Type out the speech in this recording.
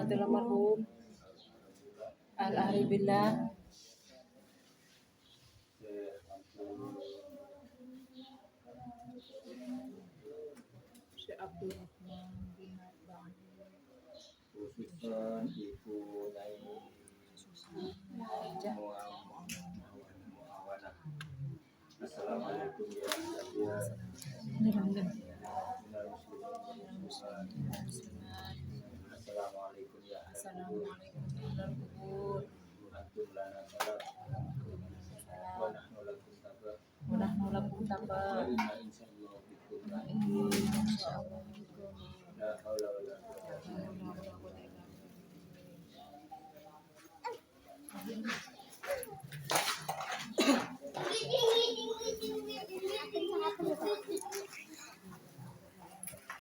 rahmatil almarhum Al-Ahri Billah Syekh Abdul Rahman bin Ba'di khususan Ibu Nyai Hajah Muawanah. Assalamualaikum ya Allah. Assalamualaikum ya Assalamualaikum warahmatullahi wabarakatuh. antum lana salam wa nahnu lakum tabak Wa nahnu lakum wa tabak. inna insyaallah bikum Insyaallah. la haula